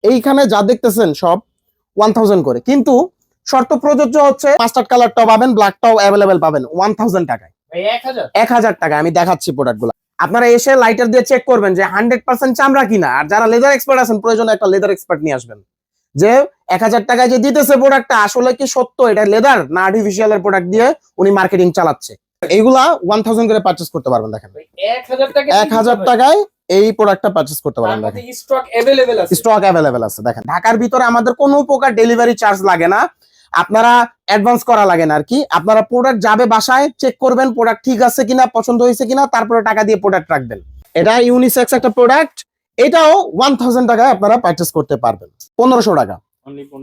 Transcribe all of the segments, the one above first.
এইখানে যা দেখতেছেন সব 1000 করে, কিন্তু শর্ত প্রযোজ্য হচ্ছে মাস্টার্ড কালারটাও পাবেন, ব্ল্যাকটাও অ্যাভেলেবেল পাবেন 1000 টাকায়। 1000 টাকা আমি দেখাচ্ছি প্রোডাক্টগুলো। আপনারা এসে লাইটার দিয়ে চেক করবেন যে 100% চামড়া কিনা। আর যারা লেদার এক্সপার্ট আছেন প্রয়োজনে একটা লেদার এক্সপার্ট নিয়ে আসবেন, যে 1000 টাকায় যে দিতেছে প্রোডাক্টটা আসলে কি সত্য এটা লেদার না আর্টিফিশিয়াল এর প্রোডাক্ট দিয়ে উনি মার্কেটিং চালাচ্ছে। এইগুলা 1000 করে পারচেজ করতে পারবেন। দেখেন 1000 টাকায় এই প্রোডাক্টটা পারচেজ করতে পারবেন। দেখেন স্টক অ্যাভেলেবেল আছে। দেখেন ঢাকার ভিতরে আমাদের কোনো প্রকার ডেলিভারি চার্জ লাগে না, আপনারা অ্যাডভান্স করা লাগে না আর কি। আপনারা প্রোডাক্ট যাবে বাসায়, চেক করবেন প্রোডাক্ট ঠিক আছে কিনা, পছন্দ হয়েছে কিনা, তারপরে টাকা দিয়ে প্রোডাক্ট রাখবেন। এটা ইউনিসেক্স একটা প্রোডাক্ট, এটাও 1000 টাকায় আপনারা পারচেজ করতে পারবেন। 1500 টাকা।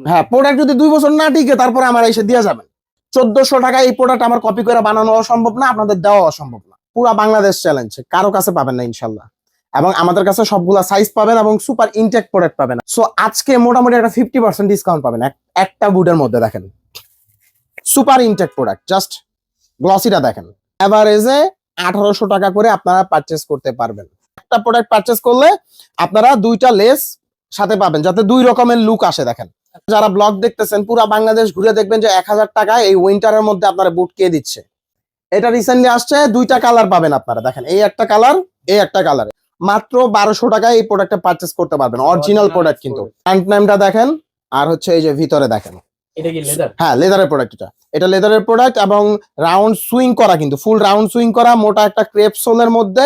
হ্যাঁ, প্রোডাক্ট যদি 2 বছর না টিকে তারপরে আমার এসে দিয়ে যাবেন। 1400 টাকায় এই প্রোডাক্ট আমার কপি করে বানানো অসম্ভব না, আপনাদের দেওয়া অসম্ভব না। পুরো বাংলাদেশ চ্যালেঞ্জ, কারো কাছে পাবেন না ইনশাল্লাহ। এবং আমাদের কাছে সবগুলা সাইজ পাবেন এবং সুপার ইনটেক প্রোডাক্ট পাবেন। সো আজকে মোটামুটি একটা 50% ডিসকাউন্ট পাবেন একটা বুটের মধ্যে। দেখেন সুপার ইনটেক প্রোডাক্ট, জাস্ট গ্লসিটা দেখেন। এভারেজে 1800 টাকা করে আপনারা পারচেজ করতে পারবেন। একটা প্রোডাক্ট পারচেজ করলে আপনারা 2টা লেস সাথে পাবেন, যাতে 2 রকমের লুক আসে। দেখেন যারা ব্লগ দেখতেছেন পুরো বাংলাদেশ ঘুরে দেখবেন যে 1000 টাকায় এই উইন্টারের মধ্যে আপনারা বুট কে দিচ্ছে। এটা রিসেন্টলি আসছে, 2টা কালার পাবেন আপনারা। দেখেন এই একটা কালার, এই একটা কালার, মাত্র 1200 টাকায় এই প্রোডাক্টটা পারচেজ করতে পারবেন। অরিজিনাল প্রোডাক্ট কিন্তু। ফ্রন্ট নেমটা দেখেন, আর হচ্ছে এই যে ভিতরে দেখেন, এটা কি লেদার? হ্যাঁ লেদারের প্রোডাক্ট। এটা লেদারের প্রোডাক্ট এবং রাউন্ড সুইং করা, কিন্তু ফুল রাউন্ড সুইং করা, মোটা একটা ক্রেপ সোলের মধ্যে।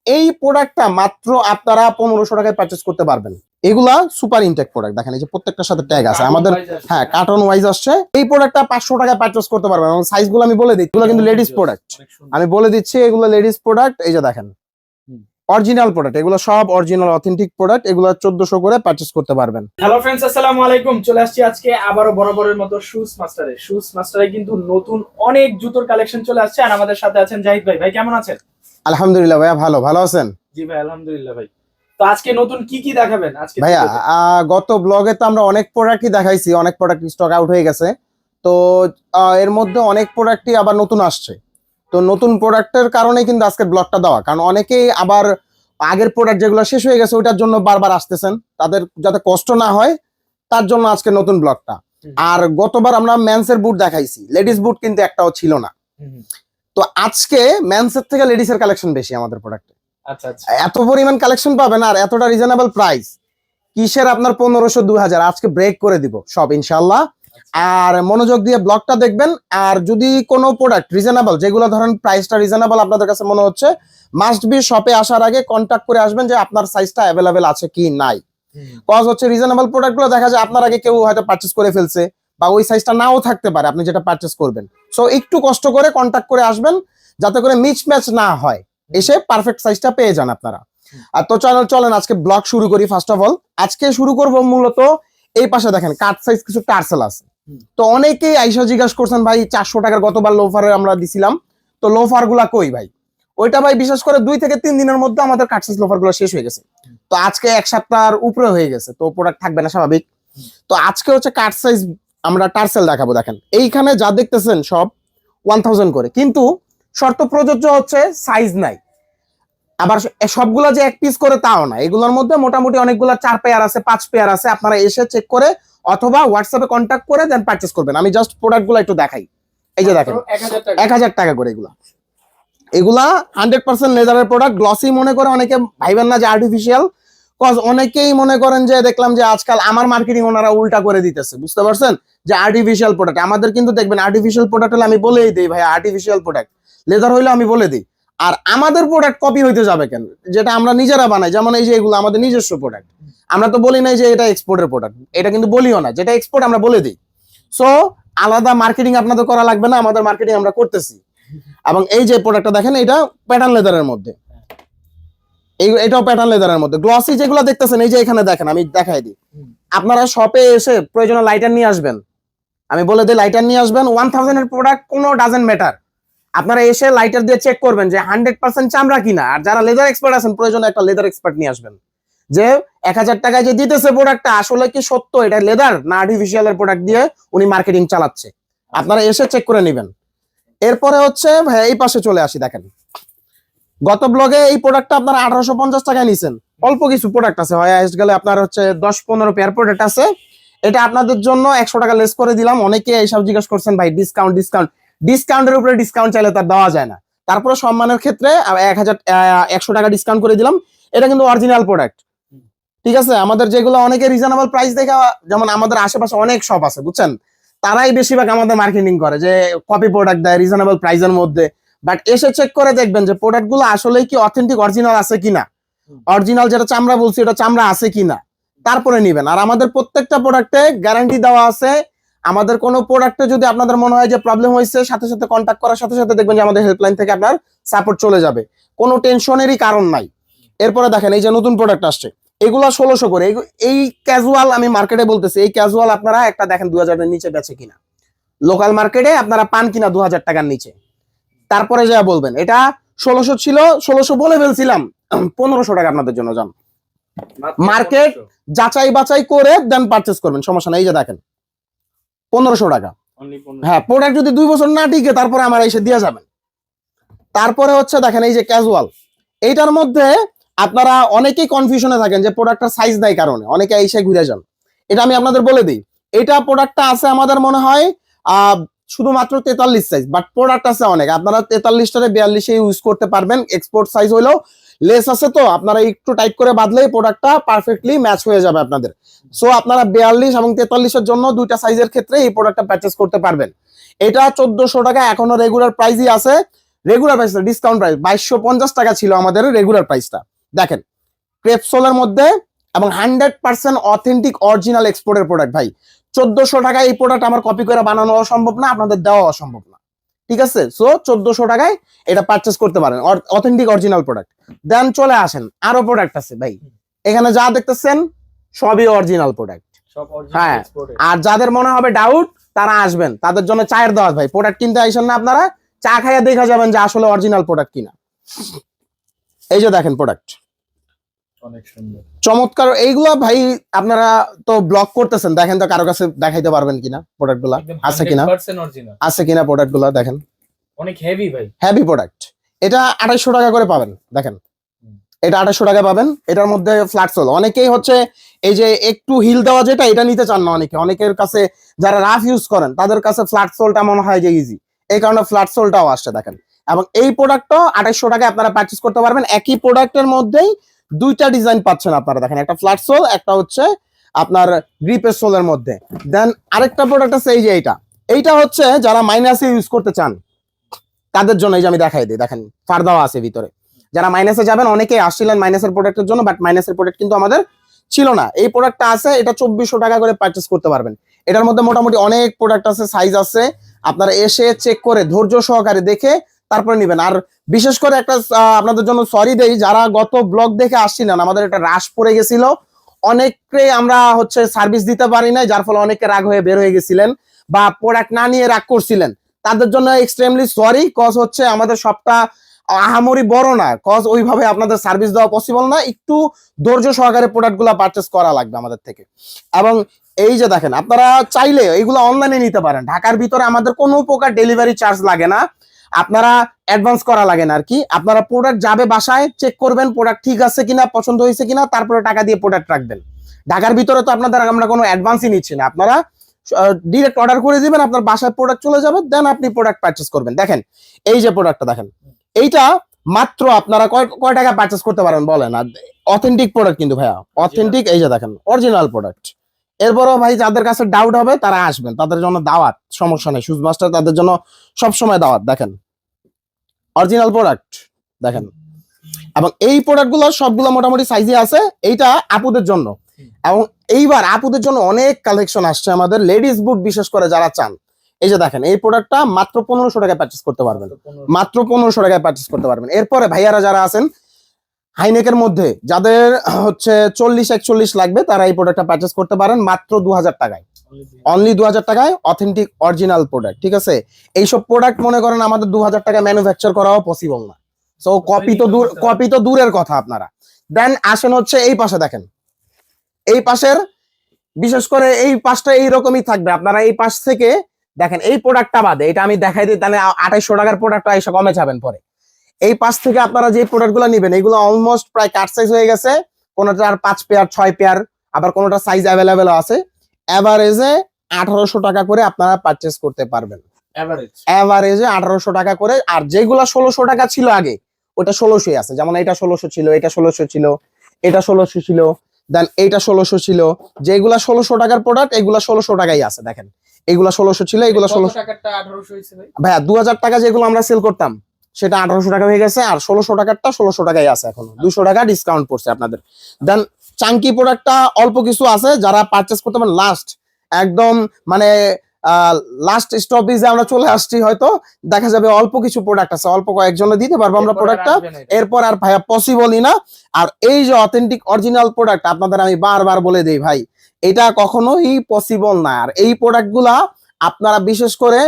এই প্রোডাক্টটা মাত্র আপনারা 1500 টাকায় পারচেজ করতে পারবেন। এগুলা সুপার ইনটেক প্রোডাক্ট। দেখেন এই যে প্রত্যেকটার সাথে ট্যাগ আছে আমাদের, হ্যাঁ কার্টন ওয়াইজ আসছে। এই প্রোডাক্টটা 500 টাকায় পারচেজ করতে পারবেন এবং সাইজগুলো আমি বলে দিচ্ছি, এগুলো কিন্তু লেডিস প্রোডাক্ট। আমি বলে দিচ্ছি এগুলো লেডিস প্রোডাক্ট। এই যে দেখেন অরিজিনাল প্রোডাক্ট, এগুলো সব অরিজিনাল অথেন্টিক প্রোডাক্ট। এগুলো 1400 করে পারচেজ করতে পারবেন। হ্যালো ফ্রেন্ডস, আসসালামু আলাইকুম। চলে আসছি আজকে আবারো বরাবরের মতো শুজ মাস্টারে কিন্তু নতুন অনেক জুতোর কালেকশন চলে আসছে। আর আমাদের সাথে আছেন জাহিদ ভাই। ভাই কেমন আছেন? আলহামদুলিল্লাহ ভাইয়া, ভালো আছেন? জি ভাই আলহামদুলিল্লাহ। ভাই তো আজকে নতুন কি দেখাবেন আজকে ভাইয়া? গত ব্লগে তো আমরা অনেক প্রোডাক্টই দেখাইছি, অনেক প্রোডাক্ট স্টক আউট হয়ে গেছে। তো এর মধ্যে অনেক প্রোডাক্টই আবার নতুন আসছে। তো নতুন প্রোডাক্টের কারণে কিন্তু আজকে ব্লগটা দেওয়া, কারণ অনেকেই আবার আগের প্রোডাক্ট যেগুলো শেষ হয়ে গেছে ওইটার জন্য বারবার আসতেছেন, তাদের যাতে কষ্ট না হয় তার জন্য আজকে নতুন ব্লগটা। আর গতবার আমরা মেন্সের বুট দেখাইছি, লেডিস বুট কিন্তু একটাও ছিল না। তো আজকে মেন্সের থেকে লেডিসের কালেকশন বেশি আমাদের প্রোডাক্টে। আচ্ছা আচ্ছা, এত পরিমাণ কালেকশন পাবেন আর এতটা রিজনেবল প্রাইস, কিসের আপনার 1500 2000, আজকে ব্রেক করে দিব সব ইনশাল্লাহ। আর মনোযোগ দিয়ে ব্লগটা দেখবেন। আর যদি কোনো প্রোডাক্ট রিজনেবল, যেগুলো ধরেন প্রাইসটা রিজনেবল আপনাদের কাছে মনে হচ্ছে, মাস্ট বি শপে আসার আগে কন্ট্যাক্ট করে আসবেন যে আপনার সাইজটা অ্যাভেলেবেল আছে কি নাই। কজ হচ্ছে রিজনেবল প্রোডাক্টগুলো দেখা যায় আপনার আগে কেউ হয়তো পারচেজ করে ফেলছে, বা ওই সাইজটা নাও থাকতে পারে আপনি যেটা পারচেজ করবেন। সো একটু কষ্ট করে কন্ট্যাক্ট করে আসবেন, যাতে করে মিস ম্যাচ না হয়, এসে পারফেক্ট সাইজটা পেয়ে যান আপনারা। আর তো চলেন আজকে ব্লগ শুরু করি। ফার্স্ট অফ অল আজকে শুরু করব মূলত এই পাশে দেখেন কাট সাইজ কিছু টার্সেল আছে। তো অনেকেই আইসা জিজ্ঞাসা করছেন ভাই 400 টাকার গতবার লোফারে আমরা দিছিলাম, তো লোফার গুলা কই ভাই? ওইটা ভাই বিশেষ করে 2 থেকে 3 দিনের মধ্যে আমাদের কাট সাইজ লোফার গুলো শেষ হয়ে গেছে। তো আজকে 1 সপ্তাহের উপরে হয়ে গেছে, তো প্রোডাক্ট থাকবে না স্বাভাবিক। তো আজকে হচ্ছে কাট সাইজ আমরা টার্সেল দেখাবো। দেখেন এইখানে যা দেখতেছেন সব 1000 করে, কিন্তু শর্ত প্রযোজ্য হচ্ছে সাইজ নাই। আবার সবগুলা যে এক পিস করে তাও না, এগুলোর মধ্যে মোটামুটি অনেকগুলা 4 পেয়ার আছে, 5 পেয়ার আছে। আপনারা এসে চেক করে অথবা হোয়াটসঅ্যাপে কন্ট্যাক্ট করে দেন পারচেজ করবেন। আমি জাস্ট প্রোডাক্টগুলো একটু দেখাই। এই যে দেখেন 1000 টাকা করে এগুলা 100% লেদারের প্রোডাক্ট। গ্লসি মনে করে অনেকে ভাইবেন না যে আর্টিফিশিয়াল, কজ অনেকেই মনে করেন যে দেখলাম যে আজকাল আমার মার্কেটিং ওনারা উল্টা করে দিতেছে, বুঝতে পারছেন, যে আর্টিফিশিয়াল প্রোডাক্ট। আমাদের কিন্তু দেখবেন আর্টিফিশিয়াল প্রোডাক্ট হলে আমি বলেই দিই ভাই আর্টিফিশিয়াল প্রোডাক্ট, লেদার হইলে আমি বলে দিই। আর আমাদের প্রোডাক্ট কপি হইতে যাবে কেন, যেটা আমরা নিজেরা বানাই। যেমন এই যে এগুলো আমাদের নিজস্ব প্রোডাক্ট, আমরা তো বলি নাই যে এটা এক্সপোর্টের প্রোডাক্ট, এটা কিন্তু বলিও না, যেটা এক্সপোর্ট আমরা বলে দিই। সো আলাদা মার্কেটিং আপনাদের করা লাগবে না, আমাদের মার্কেটিং আমরা করতেছি। এবং এই যে প্রোডাক্টটা দেখেন, এটা প্যাটার্ন লেদারের মধ্যে, এটাও প্যাটার্ন লেদারের মধ্যে। গ্লসি যেগুলো দেখতেছেন এই যে এখানে দেখেন, আমি দেখাই দিই। আপনারা শপে এসে প্রয়োজনে লাইটার নিয়ে আসবেন, আমি বলে দিই লাইটার নিয়ে আসবেন। 1000 এর প্রোডাক্ট কোনো ডাজেন্ট ম্যাটার, আপনারা এসে লাইটার দিয়ে চেক করবেন যে 100% চামড়া কিনা। আর যারা লেদার এক্সপার্ট আছেন প্রয়োজনে একটা লেদার এক্সপার্ট নিয়ে আসবেন, যে 1000 টাকায় যে দিতেছে প্রোডাক্টটা আসলে কি সত্য এটা লেদার না আর্টিফিশিয়াল এর প্রোডাক্ট দিয়ে উনি মার্কেটিং চালাচ্ছে। আপনারা এসে চেক করে নেবেন। এরপরে হচ্ছে ভাই এই পাশে চলে আসি। দেখেন গত ব্লগে এই প্রোডাক্টটা আপনারা 1850 টাকায় নিছেন, অল্প কিছু প্রোডাক্ট আছে, হয় আসে গেলে আপনার হচ্ছে 10-15 পেয়ার প্রোডাক্ট আছে। এটা আপনাদের জন্য 100 টাকা লেস করে দিলাম। অনেকে এইসব জিজ্ঞেস করছেন ভাই ডিসকাউন্ট ডিসকাউন্ট, ডিসকাউন্টের উপরে ডিসকাউন্ট চাইলে তার দেওয়া যায় না। তারপরে সম্মানের ক্ষেত্রে 100 টাকা ডিসকাউন্ট করে দিলাম। এটা কিন্তু অরিজিনাল প্রোডাক্ট, ঠিক আছে। আমাদের যেগুলো অনেকে রিজনেবল প্রাইস দেখে, যেমন আমাদের আশেপাশে অনেক শপ আছে বুঝছেন, তারাই বেশিরভাগ আমাদের মার্কেটিং করে যে কপি প্রোডাক্ট দেয় রিজনেবল প্রাইসের মধ্যে। বাট এসে চেক করে দেখবেন যে প্রোডাক্ট গুলো আসলে কি অথেন্টিক অরিজিনাল আছে কিনা, অরিজিনাল যেটা চামড়া বলছি ওটা চামড়া আছে কিনা, তারপরে নিবেন। আর আমাদের প্রত্যেকটা প্রোডাক্টে গ্যারান্টি দেওয়া আছে। আমাদের কোনো প্রোডাক্টে যদি আপনাদের মনে হয় যে প্রবলেম হয়েছে, সাথে সাথে কন্ট্যাক্ট করার সাথে সাথে দেখবেন যে আমাদের হেল্পলাইন থেকে আপনার সাপোর্ট চলে যাবে, কোনো টেনশনেরই কারণ নাই। এরপরে দেখেন এই যে নতুন প্রোডাক্ট আসছে, এগুলো 1600 করে। এই ক্যাজুয়াল আমি মার্কেটে বলতেছি, এই ক্যাজুয়াল আপনারা একটা দেখেন 2000 এর নিচে বেচে কিনা, লোকাল মার্কেটে আপনারা পান কিনা 2000 টাকার নিচে, তারপরে যা বলবেন। এটা 1600 ছিল, 1600 বলে ফেলছিলাম, 1500 টাকা আপনাদের জন্য যান। মার্কেট যাচাই বাছাই করে দেন পারচেস করবেন, সমস্যা নাই। এই যে দেখেন 1500 টাকা। হ্যাঁ, প্রোডাক্ট যদি 2 বছর না টিকে তারপরে আমার এসে দিয়ে যাবেন। তারপরে হচ্ছে দেখেন এই যে ক্যাজুয়াল, এইটার মধ্যে আপনারা অনেকেই কনফিউশনে থাকেন যে প্রোডাক্টটার সাইজ নাই কারণে অনেকে এসে ঘুরে যান। এটা আমি আপনাদের বলে দিই, এটা প্রোডাক্টটা আছে আমাদের মনে হয় শুধুমাত্র 43 সাইজ, বাট প্রোডাক্ট আছে অনেক। আপনারা 43টারে 42 ইউজ করতে পারবেন। এক্সপোর্ট সাইজ হইলেও লেস আছে, তো আপনারা একটু টাইট করে বাঁধলেই প্রোডাক্টটা পারফেক্টলি ম্যাচ হয়ে যাবে আপনাদের। সো আপনারা 42 এবং 43 এর জন্য দুইটা সাইজের ক্ষেত্রে এই প্রোডাক্টটা পারচেজ করতে পারবেন। এটা 1400 টাকা এখনো রেগুলার প্রাইসই আছে। রেগুলার প্রাইস ডিসকাউন্ট প্রাইস 2250 টাকা ছিল আমাদের রেগুলার প্রাইসটা। দেখেন ক্রেপসোলের মধ্যে এবং 100% অথেন্টিক অরিজিনাল এক্সপোর্টের প্রোডাক্ট ভাই। 1400 টাকা এই প্রোডাক্ট আমার কপি করে বানানো অসম্ভব না, আপনাদের দেওয়া অসম্ভব না, ঠিক আছে। সো 1400 টাকায় এটা পারচেস করতে পারেন, অথেন্টিক অরিজিনাল প্রোডাক্ট। দেন চলে আসেন, আরো প্রোডাক্ট আছে ভাই। এখানে যা দেখতেছেন সবই অরিজিনাল প্রোডাক্ট। হ্যাঁ, আর যাদের মনে হবে ডাউট তারা আসবেন, তাদের জন্য চায়ের দাওয়াত ভাই। প্রোডাক্ট কিনতে আইসেন না, আপনারা চা খাইয়া দেখা যাবেন যে আসলে অরিজিনাল প্রোডাক্ট কিনা। এই যে দেখেন প্রোডাক্ট অনেক সুন্দর চমৎকার। এইগুলা ভাই আপনারা তো ব্লগ করতেছেন, দেখেন তো কারো কাছে দেখাইতে পারবেন কিনা প্রোডাক্ট গুলা, আছে কিনা, আছে কিনা প্রোডাক্ট গুলা দেখেন। অনেক হেভি ভাই, হেভি প্রোডাক্ট। এটা 2800 টাকা করে পাবেন, দেখেন এটা 2800 টাকা পাবেন। এটার মধ্যে ফ্ল্যাট সোল, অনেকেই হচ্ছে এই যে একটু হিল দেওয়া যেটা এটা নিতে চান না অনেকে, অনেকের কাছে যারা রাফ ইউজ করেন তাদের কাছে ফ্ল্যাট সোলটা মনে হয় যে ইজি, এই কারণে ফ্ল্যাট সোলটাও আসছে দেখেন। এবং এই প্রোডাক্টও 2800 টাকায় আপনারা পারচেজ করতে পারবেন। একই প্রোডাক্টের মধ্যেই দুইটা ডিজাইন পাচ্ছেন আপনারা, দেখেন একটা ফ্ল্যাট সোল, একটা হচ্ছে আপনার গ্রিপের সোলের মধ্যে। দেন আরেকটা প্রোডাক্ট আছে এই যে এইটা হচ্ছে যারা মাইনাসে ইউজ করতে চান তাদের জন্য। এই যে আমি দেখাই দিই, দেখেন ফারদাও আছে ভিতরে। যারা মাইনাসে যাবেন, অনেকেই আসছিলেন মাইনাসের প্রোডাক্টের জন্য, বাট মাইনাসের প্রোডাক্ট কিন্তু আমাদের ছিল না। এই প্রোডাক্টটা আছে, এটা 2400 টাকা করে পারচেস করতে পারবেন। এটার মধ্যে মোটামুটি অনেক প্রোডাক্ট আছে, সাইজ আছে, আপনারা এসে চেক করে ধৈর্য সহকারে দেখে তারপরে নেবেন। আর বিশেষ করে একটা আপনাদের জন্য সরি দেই, যারা গত ব্লগ দেখে আসছিলেন, আমাদের একটা রাশ পড়ে গেছিল, অনেককে আমরা হচ্ছে সার্ভিস দিতে পারি না, যার ফলে অনেকে রাগ হয়ে বের হয়ে গেছিলেন বা প্রোডাক্ট না নিয়ে রাগ করছিলেন। তাদের জন্য এক্সট্রিমলি সরি, কজ হচ্ছে আমাদের সবটা আহামরি বড় না, কজ ওইভাবে আপনাদের সার্ভিস দেওয়া পসিবল না। একটু ধৈর্য সহকারে প্রোডাক্টগুলো পারচেস করা লাগবে আমাদের থেকে। এবং এই যে দেখেন আপনারা চাইলে এইগুলো অনলাইনে নিতে পারেন, ঢাকার ভিতরে আমাদের কোনো প্রকার ডেলিভারি চার্জ লাগে না, আপনারা অ্যাডভান্স করা লাগে না আর কি। আপনারা প্রোডাক্ট যাবে বাসায়, চেক করবেন প্রোডাক্ট ঠিক আছে কিনা, পছন্দ হয়েছে কিনা, তারপরে টাকা দিয়ে প্রোডাক্ট রাখবেন। ঢাকার ভিতরে তো আপনাদের আমরা কোনো অ্যাডভান্সই নিচ্ছি না, আপনারা ডিরেক্ট অর্ডার করে দিবেন, আপনার বাসায় প্রোডাক্ট চলে যাবে, দেন আপনি প্রোডাক্ট পারচেস করবেন। দেখেন এই যে প্রোডাক্টটা দেখেন, এইটা মাত্র আপনারা কয় টাকা পারচেস করতে পারেন বলেন? আর অথেন্টিক প্রোডাক্ট কিন্তু ভাইয়া, অথেন্টিক। এই যে দেখেন অরিজিনাল প্রোডাক্ট। এরপরও ভাই যাদের কাছে ডাউট হবে তারা আসবেন, তাদের জন্য দাওয়াত, সমস্যা নেই। শুজ মাস্টার তাদের জন্য সবসময় দাওয়াত। দেখেন অরিজিনাল প্রোডাক্ট দেখেন। এবং এই প্রোডাক্টগুলো সবগুলো মোটামুটি সাইজে আছে। এইটা আপুদের জন্য, এবং এইবার আপুদের জন্য অনেক কালেকশন আসছে আমাদের, লেডিস বুট বিশেষ করে যারা চান। এই যে দেখেন এই প্রোডাক্টটা মাত্র 1500 টাকায় পারচেস করতে পারবেন, মাত্র 1500 টাকায় পারচেস করতে পারবেন। এরপরে ভাইয়ারা যারা আছেন হাইনেকের মধ্যে, যাদের হচ্ছে 40-41 লাগবে, তারা এই প্রোডাক্টটা পারচেস করতে পারেন মাত্র 2000 টাকায়, অনলি 2000 টাকায় অথেন্টিক অরিজিনাল প্রোডাক্ট, ঠিক আছে। এইসব প্রোডাক্ট মনে করেন আমাদের 2000 টাকায় ম্যানুফ্যাকচার করাও পসিবল না। সো কপি তো দূরের কথা আপনারা। দেন আসেন হচ্ছে এই পাশে, দেখেন এই পাশের, বিশেষ করে এই পাশটা এইরকমই থাকবে। আপনারা এই পাশ থেকে দেখেন, এই প্রোডাক্টটা বাদে এটা আমি দেখাই দিই, তাহলে 2800 টাকার প্রোডাক্টটা এসে কমে যাবেন পরে। এই পাশ থেকে আপনারা যে প্রোডাক্টগুলো নেবেন, এইগুলো অলমোস্ট প্রায় কাট সাইজ হয়ে গেছে, কোনোটার 5 পেয়ার 6 পেয়ার, আবার কোনোটা সাইজ অ্যাভেলেবেল আছে। এভারেজে 1800 টাকা করে আপনারা পারচেস করতে পারবেন, এভারেজে 1800 টাকা করে। আর যেগুলা 1600 টাকা ছিল আগে, ওটা 1600 আছে। যেমন এটা 1600 ছিল, এটা 1600 ছিল, এটা 1600 ছিল, দেন এইটা 1600 ছিল। যেগুলা 1600 টাকার প্রোডাক্ট, এগুলা 1600 টাকাই আছে। দেখেন এগুলা 1600 ছিল, এগুলা 1600 টাকারটা 1800 হইছে ভাই। ভাইয়া 2000 টাকা যেগুলো আমরা সেল করতাম সেটা 1800 টাকা হয়ে গেছে, আর 1600 টাকারটা 1600 টাকাই আছে এখনো। 200 টাকা ডিসকাউন্ট পড়ছে আপনাদের। দেন চাঙ্কি প্রোডাক্টটা অল্প কিছু আছে, যারা পারচেস করতে পারেন লাস্ট একদম মানে লাস্ট স্টপেজে আমরা চলে আসছি, হয়তো দেখা যাবে অল্প কিছু প্রোডাক্ট আছে, অল্প কয়েকজনে দিতে পারবো আমরা প্রোডাক্টটা, এরপর আর ভাইয়া পসিবলই না। আর এই যে অথেন্টিক অরিজিনাল প্রোডাক্ট আপনাদের আমি বারবার বলে দিই ভাই, এটা কখনোই পসিবল না। আর এই প্রোডাক্টগুলা আপনারা বিশেষ করে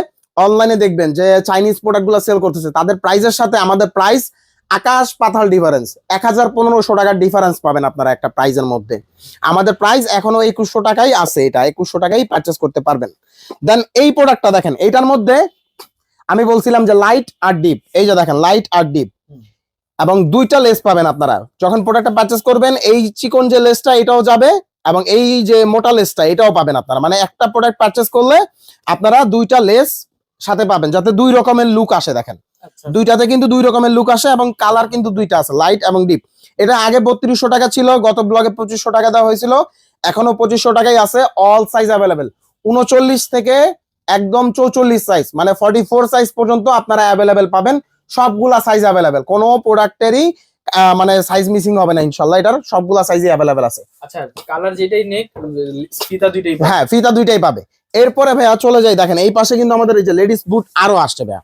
অনলাইনে দেখবেন যে চাইনিজ প্রোডাক্টগুলো সেল করতেছে, তাদের প্রাইসের সাথে আমাদের প্রাইস আকাশ পাতাল ডিফারেন্স। 1000-1500 টাকার ডিফারেন্স পাবেন আপনারা একটা প্রাইসের মধ্যে। আমাদের প্রাইস এখনো 2100 টাকাই আছে, এটা 2100 টাকাই পারচেস করতে পারবেন। দেন এই প্রোডাক্টটা দেখেন, এইটার মধ্যে আমি বলছিলাম যে লাইট আর ডিপ, এই যে দেখেন লাইট আর ডিপ, এবং দুইটা লেস পাবেন আপনারা যখন প্রোডাক্টটা পারচেস করবেন। এই চিকন যে লেসটা এটাও যাবে, এবং এই যে মোটা লেসটা এটাও পাবেন আপনারা। মানে একটা প্রোডাক্ট পারচেস করলে আপনারা দুইটা লেস সাথে পাবেন, যাতে দুই রকমের লুক আসে। দেখেন দুইটাতে কিন্তু দুই রকমের লুক আসে, এবং কালার কিন্তু দুইটা আছে, লাইট এবং ডিপ। এটা আগে 3200 টাকা ছিল, গত ব্লগে 2500 টাকা দেওয়া হয়েছিল, এখনো 2500 টাকাই আছে। অল সাইজ অ্যাভেলেবেল, 39 থেকে একদম 44 সাইজ, মানে 44 সাইজ পর্যন্ত আপনারা অ্যাভেলেবেল পাবেন। সবগুলা সাইজ অ্যাভেলেবেল, কোনো প্রোডাক্টেরই মানে সাইজ মিসিং হবে না ইনশাল্লাহ। এটার সবগুলা সাইজই অ্যাভেলেবেল আছে। আচ্ছা, কালার যেটাই নেক, ফিতা দুইটাই পাবে। হ্যাঁ, ফিতা দুইটাই পাবে। এরপরে ভাইয়া চলে যাই, দেখেন এই পাশে কিন্তু আমাদের এই যে লেডিস বুট আরো আসছে ভাইয়া।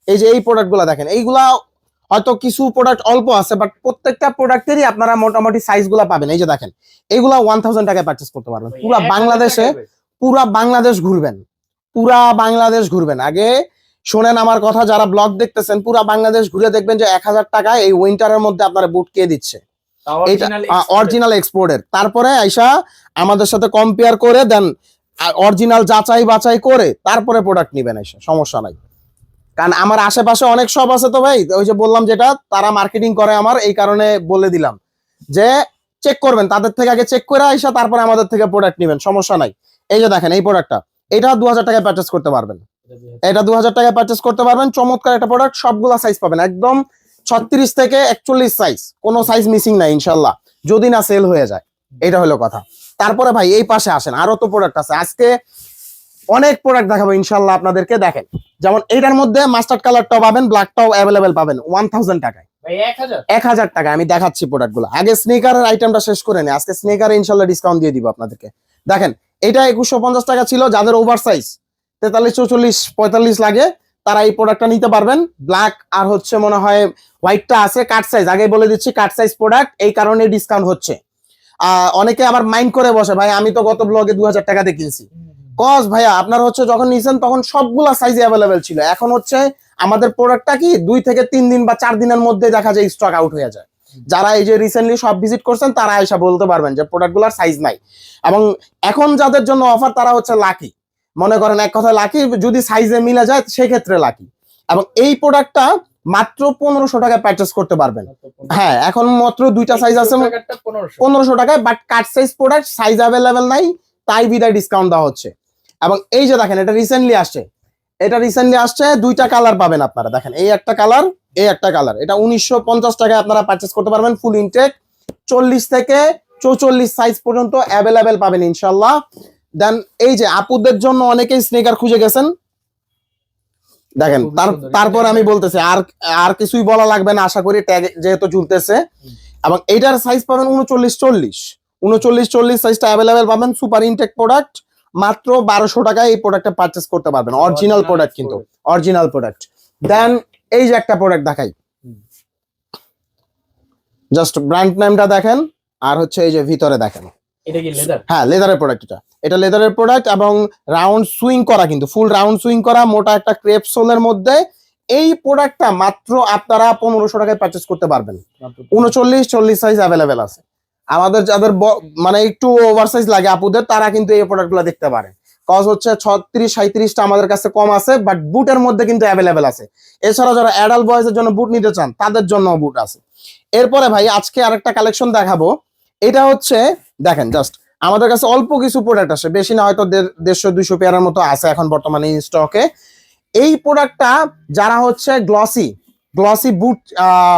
এই যে এই প্রোডাক্টগুলো দেখেন, এইগুলা হয়তো কিছু প্রোডাক্ট অল্প আছে, বাট প্রত্যেকটা প্রোডাক্টেরই আপনারা মোটামুটি সাইজগুলা পাবেন। এই যে দেখেন এইগুলা 1000 টাকায় পারচেস করতে পারবেন। পুরা বাংলাদেশে, পুরা বাংলাদেশ ঘুরবেন, পুরা বাংলাদেশ ঘুরবেন। আগে শোনেন আমার কথা, যারা ব্লগ দেখতেছেন পুরা বাংলাদেশ ঘুরে দেখবেন যে 1000 টাকায় এই উইন্টারের মধ্যে আপনারা বুট কে দিচ্ছে, অরিজিনাল এক্সপোর্টের। তারপরে আইসা আমাদের সাথে কম্পেয়ার করে দেন, অরিজিনাল যাচাই বাছাই করে তারপরে প্রোডাক্ট নিবেন, এসে সমস্যা নাই। কারণ আমার আশেপাশে অনেক শপ আছে তো ভাই, ওই যে বললাম যেটা তারা মার্কেটিং করে আমার, এই কারণে বলে দিলাম যে চেক করবেন, তাদের থেকে আগে চেক করে আইসা তারপরে আমাদের থেকে প্রোডাক্ট নিবেন, সমস্যা নাই। এই যে দেখেন এই প্রোডাক্টটা, এটা 2000 টাকায় পারচেস করতে পারবেন, এটা 2000 টাকায় পারচেস করতে পারবেন। চমৎকার একটা প্রোডাক্ট, সবগুলা সাইজ পাবেন, একদম 36 থেকে 41 সাইজ, কোনো সাইজ মিসিং নাই ইনশাল্লাহ, যদি না সেল হয়ে যায়। এটা হলো কথা। তারপরে ভাই এই পাশে আসেন, আরো তো প্রোডাক্ট আছে, আজকে অনেক প্রোডাক্ট দেখাবো ইনশাল্লাহ আপনাদেরকে। দেখেন যেমন এইটার মধ্যে মাস্টার্ড কালারটাও পাবেন, ব্ল্যাকটাও অ্যাভেলেবেল পাবেন 1000 টাকায়। 1000 টাকা আমি দেখাচ্ছি প্রোডাক্টগুলো। আগে স্নেকারের আইটেমটা শেষ করে নি, আজকে স্নেকারে ইনশাল্লাহ ডিসকাউন্ট দিয়ে দিব আপনাদেরকে। দেখেন এটা 2150 টাকা ছিল, যাদের ওভার সাইজ 43, 44, 45 লাগে তারা এই প্রোডাক্টটা নিতে পারবেন। ব্ল্যাক আর হচ্ছে মনে হয় হোয়াইটটা আছে কাট সাইজ, আগে বলে দিচ্ছি কাট সাইজ প্রোডাক্ট, এই কারণে ডিসকাউন্ট হচ্ছে। অনেকে আবার মাইন্ড করে বসে, ভাই আমি তো গত ব্লগে 2000 টাকাতে কিনছি। কজ ভাইয়া আপনার হচ্ছে যখন নিছেন তখন সবগুলা সাইজ অ্যাভেলেবেল ছিল, এখন হচ্ছে আমাদের প্রোডাক্টটা কি 2 থেকে 3 দিন বা 4 দিনের মধ্যে দেখা যায় স্টক আউট হয়ে যায়। যারা এই যে রিসেন্টলি সব ভিজিট করছেন তারা এসে বলতে পারবেন যে প্রোডাক্টগুলোর সাইজ নাই। এবং এখন যাদের জন্য অফার তারা হচ্ছে লাকি, মনে করেন এক কথা লাকি, যদি সাইজে মিলে যায় সেক্ষেত্রে লাকি। এবং এই প্রোডাক্টটা মাত্র 1500 টাকায় পারচেস করতে পারবেন। হ্যাঁ, এখন মাত্র দুইটা সাইজ আছে 1500 টাকায়, but cut size product, size available নাই, তাই বিদায় ডিসকাউন্ট দেওয়া হচ্ছে। এবং এই যে দেখেন এটা রিসেন্টলি আসছে, এটা রিসেন্টলি আসছে, দুইটা কালার পাবেন আপনারা। দেখেন এই একটা কালার, এই একটা কালার, এটা 1950 টাকায় আপনারা পারচেস করতে পারবেন। ফুল ইনটেক 40 থেকে 44 সাইজ পর্যন্ত অ্যাভেলেবেল পাবেন ইনশাল্লাহ। দেন এই যে আপুদের জন্য অনেকেই স্নেকার খুঁজে গেছেন, দেখেন তারপর আমি বলতেছি আর কিছুই বলা লাগবে না, আশা করি ট্যাগ যেহেতু ঝুলতেছে। এবং এইটার সাইজ পাবেন 39-40 সাইজটা অ্যাভেলেবেল পাবেন। সুপার ইনটেক প্রোডাক্ট, মাত্র 1200 টাকায় এই প্রোডাক্টটা পারচেস করতে পারবেন, অরিজিনাল প্রোডাক্ট, কিন্তু অরিজিনাল প্রোডাক্ট। দেন এই যে একটা প্রোডাক্ট দেখাই, জাস্ট ব্র্যান্ড নেমটা দেখেন, আর হচ্ছে এই যে ভিতরে দেখেন, এটা কি লেদার? হ্যাঁ, লেদারের প্রোডাক্ট, এটা লেদারের প্রোডাক্ট, এবং রাউন্ড সুইং করা, কিন্তু ফুল রাউন্ড সুইং করা, মোটা একটা ক্রেপ সোলের মধ্যে। এই প্রোডাক্টটা মাত্র আপনারা 1500 টাকায় পারচেস করতে পারবেন। 39-40 সাইজ অ্যাভেলেবেল আছে। আমাদের যাদের মানে একটু ওভার সাইজ লাগে আপুদের, তারা কিন্তু এই প্রোডাক্টগুলো দেখতে পারে। কজ হচ্ছে 36-37টা আমাদের কাছে কম আছে, বাট বুটের মধ্যে কিন্তু অ্যাভেলেবেল আছে। এছাড়া যারা অ্যাডাল্ট বয়েজের জন্য বুট নিতে চান তাদের জন্য বুট আছে। এরপরে ভাই আজকে আরেকটা কালেকশন দেখাবো, এটা হচ্ছে দেখেন জাস্ট আমাদের কাছে অল্প কিছু প্রোডাক্ট আসে, বেশি না, হয়তো 150-200 পেয়ারের মতো আছে এখন বর্তমানে ইন স্টকে। এই প্রোডাক্টটা যারা হচ্ছে গ্লসি বুট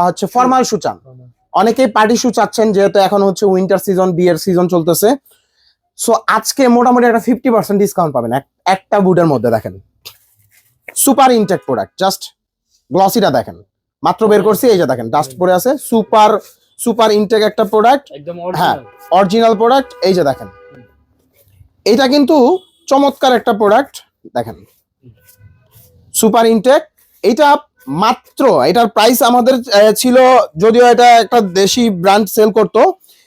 হচ্ছে ফর্মাল শু চান, অনেকেই পার্টি শু চাচ্ছেন, যেহেতু এখন হচ্ছে উইন্টার সিজন, বিয়ের সিজন চলতেছে। সো আজকে মোটামুটি একটা 50% ডিসকাউন্ট পাবেন একটা বুটের মধ্যে। দেখেন সুপার ইনটেক প্রোডাক্ট, জাস্ট গ্লসিটা দেখেন, মাত্র বের করছি, এই যে দেখেন ডাস্ট পরে আছে, সুপার ইনটেক একটা প্রোডাক্ট, একদম হ্যাঁ অরিজিনাল। Original product. এই যে দেখেন এটা কিন্তু চমৎকার একটা প্রোডাক্ট, দেখেন সুপার ইনটেক। এটা মাত্র, এটার প্রাইস আমাদের ছিল, যদিও এটা একটা দেশি ব্র্যান্ড সেল করতো,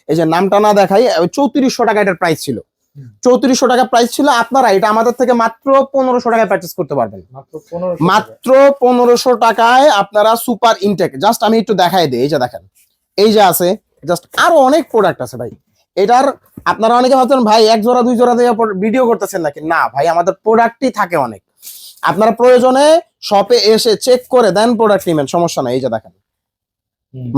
এই যে নামটা না দেখাই, 3400 টাকা এটার প্রাইস ছিল, 3400 টাকা প্রাইস ছিল। আপনারা এটা আমাদের থেকে মাত্র 1500 টাকায় পারচেজ করতে পারবেন, মাত্র 1500 টাকায় আপনারা সুপার ইনটেক। জাস্ট আমি একটু দেখাই দিই, এই যে দেখেন, এই যে আছে, জাস্ট আরো অনেক প্রোডাক্ট আছে ভাই এটার। আপনারা অনেকে ভাবছেন ভাই 1 জোড়া 2 জোড়া দিয়ে ভিডিও করতেছেন নাকি, না ভাই আমাদের প্রোডাক্টই থাকে অনেক। আপনারা প্রয়োজনে শপে এসে চেক করে দেন, প্রোডাক্ট নেবেন, সমস্যা নাই। এই যে দেখেন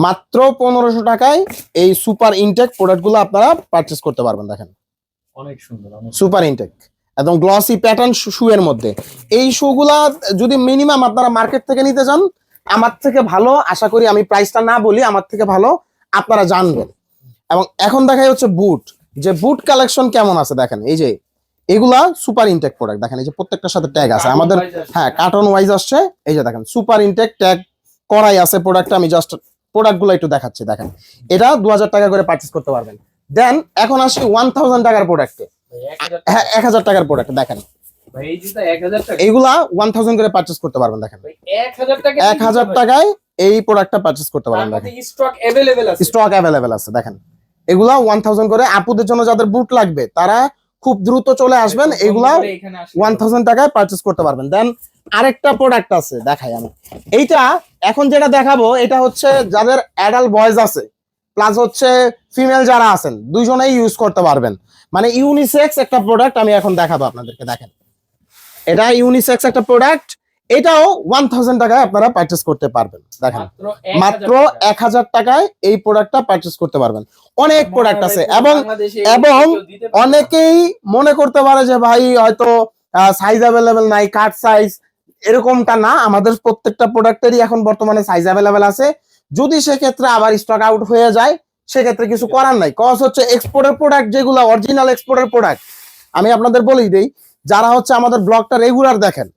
মাত্র 1500 টাকায় এই সুপার ইনটেক প্রোডাক্ট গুলো আপনারা পারচেজ করতে পারবেন। দেখেন অনেক সুন্দর, সুপার ইনটেক, একদম গ্লসি প্যাটার্ন শু এর মধ্যে। এই শু গুলা যদি মিনিমাম আপনারা মার্কেট থেকে নিতে চান, আমার থেকে ভালো, আশা করি আমি প্রাইসটা না বলি, আমার থেকে ভালো আপনারা জানবেন। এবং এখন দেখাই হচ্ছে বুট, যে বুট কালেকশন কেমন আছে দেখেন, এই যে এগুলা সুপার ইনটেক প্রোডাক্ট, দেখেন এই যে প্রত্যেকটার সাথে ট্যাগ আছে আমাদের, হ্যাঁ কার্টন ওয়াইজ আসছে। এই যে দেখেন সুপার ইনটেক ট্যাগ করাই আছে প্রোডাক্টটা, আমি জাস্ট প্রোডাক্ট গুলো একটু দেখাচ্ছি। দেখেন এটা 2000 টাকা করে পারচেজ করতে পারবেন। দেন এখন আসি 1000 টাকার প্রোডাক্টে, হ্যাঁ 1000 টাকার প্রোডাক্ট দেখেন, ভাই এই জুতা 1000 টাকা, এইগুলা 1000 করে পারচেজ করতে পারবেন। দেখেন 1000 টাকা, 1000 টাকায় এই প্রোডাক্টটা পারচেজ করতে পারবেন। দেখেন স্টক अवेलेबल আছে, স্টক অ্যাভেলেবেল আছে। দেখেন এগুলা 1000 করে, আপুদের জন্য যাদের বুট লাগবে তারা খুব দ্রুত চলে আসবেন, এগুলা 1000 টাকায় পারচেজ করতে পারবেন। দেন আরেকটা প্রোডাক্ট আছে দেখাই আমি, এইটা এখন যেটা দেখাবো এটা হচ্ছে যাদের অ্যাডাল্ট বয়েজ আছে প্লাস হচ্ছে ফিমেল যারা আছেন, দুইজনেই ইউজ করতে পারবেন, মানে ইউনিসেক্স একটা প্রোডাক্ট আমি এখন দেখাবো আপনাদেরকে। দেখেন এটা ইউনিসেক্স একটা প্রোডাক্ট, এটাও 1000 টাকায় আপনারা পারচেজ করতে পারবেন। দেখেন মাত্র 1000 টাকায় এই প্রোডাক্টটা পারচেজ করতে পারবেন। অনেক প্রোডাক্ট আছে, এবং অনেকেই মনে করতে পারে যে ভাই হয়তো সাইজ অ্যাভেলেবেল নাই, কাট সাইজ, এরকমটা না, আমাদের প্রত্যেকটা প্রোডাক্টেরই এখন বর্তমানে সাইজ অ্যাভেলেবেল আছে। যদি সেক্ষেত্রে আবার স্টক আউট হয়ে যায় সেক্ষেত্রে কিছু করার নাই, কজ হচ্ছে এক্সপোর্টের প্রোডাক্ট, যেগুলো অরিজিনাল এক্সপোর্টের প্রোডাক্ট। আমি আপনাদের বলেই দেই, যারা হচ্ছে আমাদের ব্লগটা রেগুলার দেখেন,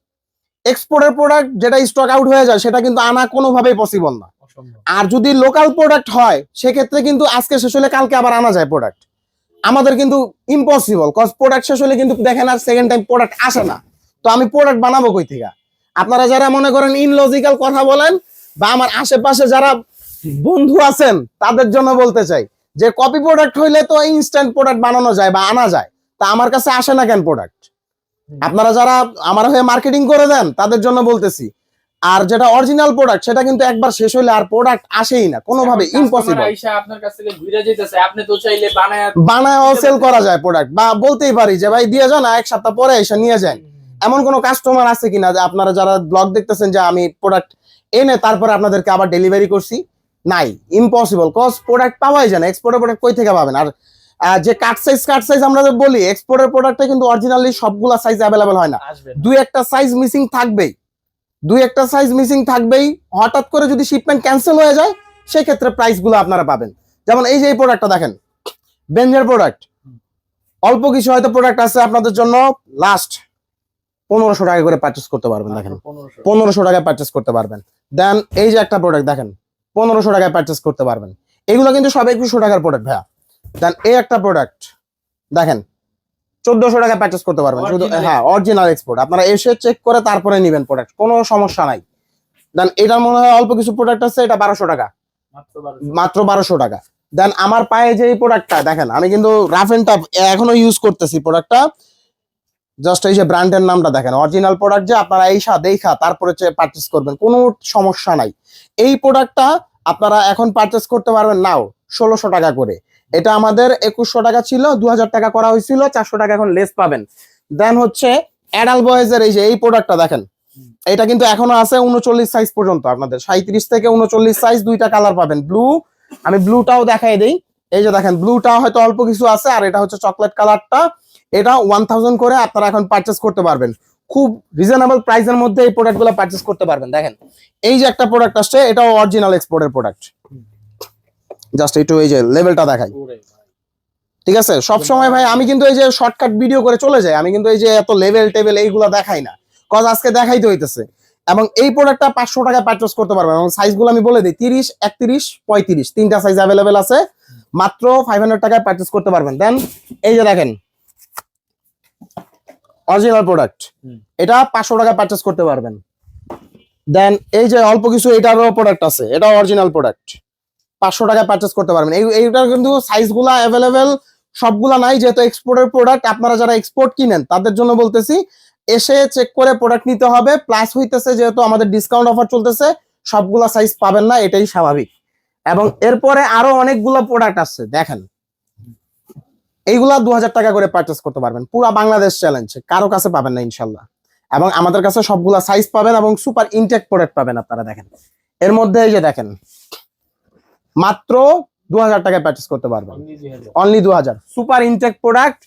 এক্সপোর্টের প্রোডাক্ট যেটা স্টক আউট হয়ে যায় সেটা কিন্তু আনা কোনোভাবেই পসিবল না। আর যদি লোকাল প্রোডাক্ট হয় সেক্ষেত্রে কিন্তু আজকে শেষ হলে কালকে আবার আনা যায় প্রোডাক্ট, আমাদের কিন্তু ইম্পসিবল, কজ প্রোডাক্ট শেষ হলে কিন্তু দেখেন আর সেকেন্ড টাইম প্রোডাক্ট আসে না। তো আমি প্রোডাক্ট বানাবো কই থেকে? আপনারা যারা মনে করেন ইনলজিক্যাল কথা বলেন, বা আমার আশেপাশে যারা বন্ধু আছেন তাদের জন্য বলতে চাই যে কপি প্রোডাক্ট হইলে তো ইনস্ট্যান্ট প্রোডাক্ট বানানো যায় বা আনা যায়, তা আমার কাছে আসে না কেন প্রোডাক্ট? আপনারা যারা আমার হয়ে মার্কেটিং করে দেন তাদের জন্য বলতেছি। আর যেটা অরিজিনাল প্রোডাক্ট সেটা কিন্তু একবার শেষ হইলে আর প্রোডাক্ট আসেই না, কোনোভাবে ইম্পসিবল। আপনার কাছ থেকে ঘুরে যাইতেছে, আপনি তো চাইলে বানায়ও সেল করা যায় প্রোডাক্ট, বা বলতেই পারি যে ভাই দিয়ে যান, এক সপ্তাহ পরে এসে নিয়ে যান। এমন কোনো কাস্টমার আছে কিনা যে আপনারা যারা ব্লগ দেখতেছেন যে আমি প্রোডাক্ট এনে তারপরে আপনাদেরকে আবার ডেলিভারি করছি? নাই, ইম্পসিবল, কজ প্রোডাক্ট পাওয়াই যায় না। এক্সপোর্টের প্রোডাক্ট কই থেকে পাবেন? আর যে কাট সাইজ আমরা যে বলি, এক্সপোর্টের প্রোডাক্টে কিন্তু অরিজিনালি সবগুলা সাইজ অ্যাভেলেবল হয় না, দুই একটা সাইজ মিসিং থাকবেই। হঠাৎ করে যদি শিপমেন্ট ক্যান্সেল হয়ে যায় সেক্ষেত্রে প্রাইস গুলো আপনারা পাবেন। যেমন এই যে এই প্রোডাক্টটা দেখেন, বেঞ্জের প্রোডাক্ট, অল্প কিছু হয়তো প্রোডাক্ট আছে আপনাদের জন্য, লাস্ট 1500 টাকা করে পারচেস করতে পারবেন। দেখেন 1500 টাকায় পারচেস করতে পারবেন। দেন এই যে একটা প্রোডাক্ট দেখেন 1500 টাকায় পারচেস করতে পারবেন। এগুলো কিন্তু সব 2100 টাকার প্রোডাক্ট ভাইয়া। দেন এই একটা প্রোডাক্ট দেখেন 1400 টাকায় পারচেস করতে পারবেন, শুধু হ্যাঁ অরিজিনাল এক্সপোর্ট। আপনারা এসে চেক করে তারপরে নেবেন প্রোডাক্ট, কোনো সমস্যা নাই। দেন এটার মনে হয় অল্প কিছু প্রোডাক্ট আছে, এটা 1200 টাকা, মাত্র 1200 টাকা। দেন আমার পায়ে যে এই প্রোডাক্টটা দেখেন, আমি কিন্তু রাফ এন্ড টাফ এখনো ইউজ করতেছি প্রোডাক্টটা, জাস্ট এই যে ব্র্যান্ডের নামটা দেখেন, অরিজিনাল প্রোডাক্ট, যে আপনারা দেখা তারপরে পারচেস করবেন, কোনো সমস্যা নাই। এই প্রোডাক্টটা আপনারা এখন পারচেস করতে পারবেন নাও 1600 টাকা করে। এটা আমাদের 2100 টাকা ছিল, 2000 টাকা করা হয়েছিল, 400 টাকা এখন লেস পাবেন। দেন হচ্ছে অ্যাডাল্ট বয়েজের এই যে এই প্রোডাক্টটা দেখেন, এটা কিন্তু এখনো আছে 39 সাইজ পর্যন্ত, আপনাদের 37 থেকে 39 সাইজ, দুইটা কালার পাবেন, ব্লু, আমি ব্লুটাও দেখাই দেই, এই যে দেখেন ব্লুটা হয়তো অল্প কিছু আছে, আর এটা হচ্ছে চকলেট কালারটা, এটা 1000 করে আপনারা এখন পারচেস করতে পারবেন। খুব রিজনেবল প্রাইসের মধ্যে এই প্রোডাক্টগুলো পারচেস করতে পারবেন। দেখেন এই যে একটা প্রোডাক্ট আসছে, এটাও অরিজিনাল এক্সপোর্টের প্রোডাক্ট। জাস্ট একটু এই যে লেভেলটা দেখাই, ঠিক আছে? সব সময় ভাই আমি কিন্তু এই যে শর্টকাট ভিডিও করে চলে যাই, আমি কিন্তু এই যে এত লেভেল টেবিল এইগুলো দেখাই না, কজ আজকে দেখাইতে হইতেছে। এবং এই প্রোডাক্টটা 500 টাকায় পারচেস করতে পারবেন, এবং সাইজগুলো আমি বলে দিই 30, 31, 35 তিনটা সাইজ অ্যাভেলেবেল আছে, মাত্র 500 টাকায় পারচেস করতে পারবেন। দেন এই যে দেখেন অরিজিনাল প্রোডাক্ট, এটা 500 টাকায় পারচেস করতে পারবেন। দেন এই যে অল্প কিছু এটারও প্রোডাক্ট আছে, এটাও অরিজিনাল প্রোডাক্ট, 500 টাকায় পারচেস করতে পারবেন। এইটার কিন্তু সাইজগুলা অ্যাভেলেবেল সবগুলা নাই, যেহেতু এক্সপোর্টের প্রোডাক্ট। আপনারা যারা এক্সপোর্ট কিনেন তাদের জন্য বলতেছি, এসে চেক করে প্রোডাক্ট নিতে হবে। প্লাস হইতেছে যেহেতু আমাদের ডিসকাউন্ট অফার চলতেছে, সবগুলা সাইজ পাবেন না, এটাই স্বাভাবিক। এবং এরপরে আরো অনেকগুলো প্রোডাক্ট আছে, দেখেন এইগুলা 2000 টাকা করে পারচেস করতে পারবেন। পুরা বাংলাদেশ চ্যালেঞ্জ, কারো কাছে পাবেন না ইনশাল্লাহ। এবং আমাদের কাছে সবগুলা সাইজ পাবেন এবং সুপার ইনটেক প্রোডাক্ট পাবেন আপনারা। দেখেন এর মধ্যে এই যে দেখেন মাত্র 2000 টাকায় পারচেস করতে পারবেন, অনলি 2000। সুপার ইনটেক প্রোডাক্ট,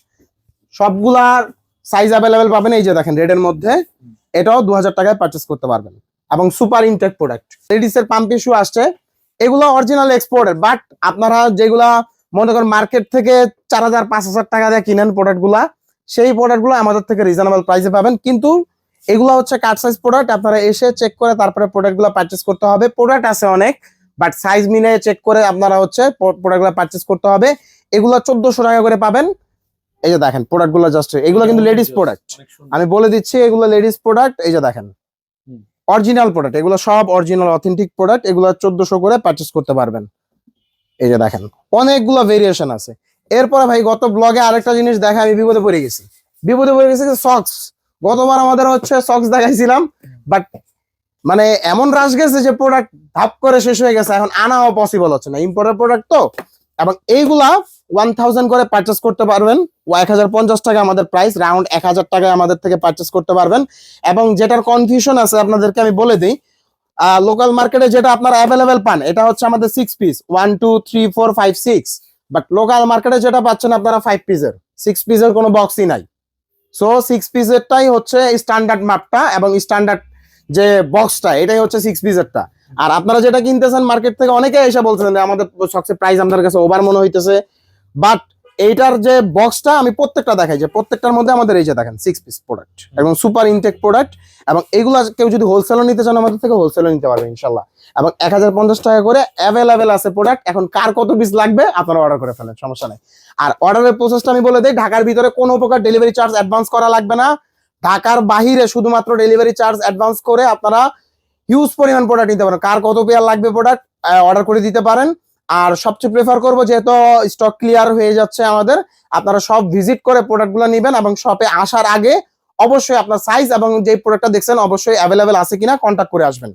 সবগুলার সাইজ অ্যাভেলেবেল পাবেন। এই যে দেখেন রেডের মধ্যে, এটাও 2000 টাকায় পারচেস করতে পারবেন, এবং সুপার ইনটেক প্রোডাক্ট। লেডিসের পাম্প ইস্যু আসছে, এগুলো অরিজিনাল এক্সপোর্টের, বাট আপনারা যেগুলা মনে করেন মার্কেট থেকে 4000, 5000 টাকা দিয়ে কিনেন প্রোডাক্টগুলা, সেই প্রোডাক্টগুলো আমাদের থেকে রিজনেবল প্রাইসে পাবেন। কিন্তু এগুলো হচ্ছে কাট সাইজ প্রোডাক্ট, আপনারা এসে চেক করে তারপরে প্রোডাক্টগুলো পারচেস করতে হবে। প্রোডাক্ট আছে অনেক, বাট সাইজ মিলে চেক করে আপনারা হচ্ছে প্রোডাক্টগুলো পারচেস করতে হবে। এগুলো 1400 টাকা করে পাবেন। এই যে দেখেন প্রোডাক্টগুলো জাস্ট, এগুলো কিন্তু লেডিস প্রোডাক্ট, আমি বলে দিচ্ছি এগুলো লেডিস প্রোডাক্ট। এই যে দেখেন অরিজিনাল প্রোডাক্ট, এগুলো সব অরিজিনাল অথেন্টিক প্রোডাক্ট, এগুলো 1400 করে পারচেস করতে পারবেন। এই যে দেখেন অনেকগুলো ভেরিয়েশন আছে। এরপরে ভাই গত ব্লগে আরেকটা জিনিস দেখা আমি বিপদে পড়ে গেছি যে সক্স। গতবার আমাদের হচ্ছে সক্স দেখাইছিলাম, বাট মানে এমন রাশ গেছে যে প্রোডাক্ট ধাপ করে শেষ হয়ে গেছে, এখন আনাও পসিবল হচ্ছে না, ইম্পোর্টেড প্রোডাক্ট তো। এবং এইগুলা 1000 করে পারচেস করতে পারবেন, 1050 টাকা আমাদের প্রাইস, রাউন্ড 1000 টাকায় আমাদের থেকে পারচেস করতে পারবেন। এবং যেটার কনফিউশন আছে আপনাদেরকে আমি বলে দিই, লোকাল মার্কেটে যেটা আপনারা অ্যাভেলেবেল পান এটা হচ্ছে আমাদের 6 পিস, 1 2 3 4 5 6, বাট লোকাল মার্কেটে যেটা পাচ্ছেন আপনারা 5 পিসের, 6 পিসের কোনো বক্সই নাই। সো 6 পিসেরটাই হচ্ছে স্ট্যান্ডার্ড মাপটা, এবং স্ট্যান্ডার্ড যে বক্সটা এটাই হচ্ছে 6 পিসেরটা। আর আপনারা যেটা কিনতেছেন মার্কেট থেকে, অনেকে এসে বলছেন যে আমাদের সবচেয়ে প্রাইস আমাদের কাছে ওভার মনে হইতেছে, বাট এইটার যে বক্সটা আমি প্রত্যেকটা দেখাই, যে প্রত্যেকটার মধ্যে আমাদের এই যে দেখেন 6 পিস প্রোডাক্ট, এবং সুপার ইনটেক প্রোডাক্ট। এবং এগুলা কেউ যদি হোলসেলও নিতে চান আমাদের থেকে হোলসেলও নিতে পারবে ইনশাল্লাহ। এবং 1050 টাকা করে অ্যাভেলেবেল আছে প্রোডাক্ট। এখন কার কত পিস লাগবে আপনারা অর্ডার করে ফেলেন, সমস্যা নেই। আর অর্ডারের প্রসেসটা আমি বলে দিই, ঢাকার ভিতরে কোনো প্রকার ডেলিভারি চার্জ অ্যাডভান্স করা লাগবে না। ঢাকার বাহিরে শুধুমাত্র ডেলিভারি চার্জ অ্যাডভান্স করে আপনারা হিউজ পরিমাণ প্রোডাক্ট নিতে পারেন। কার কত পেয়ার লাগবে প্রোডাক্ট অর্ডার করে দিতে পারেন। আর সবচেয়ে প্রেফার করবো, যেহেতু স্টক ক্লিয়ার হয়ে যাচ্ছে আমাদের, আপনারা সব ভিজিট করে প্রোডাক্টগুলো নেবেন, এবং শপে আসার আগে অবশ্যই আপনার সাইজ এবং যে প্রোডাক্টটা দেখছেন অবশ্যই অ্যাভেলেবেল আছে কিনা কন্ট্যাক্ট করে আসবেন।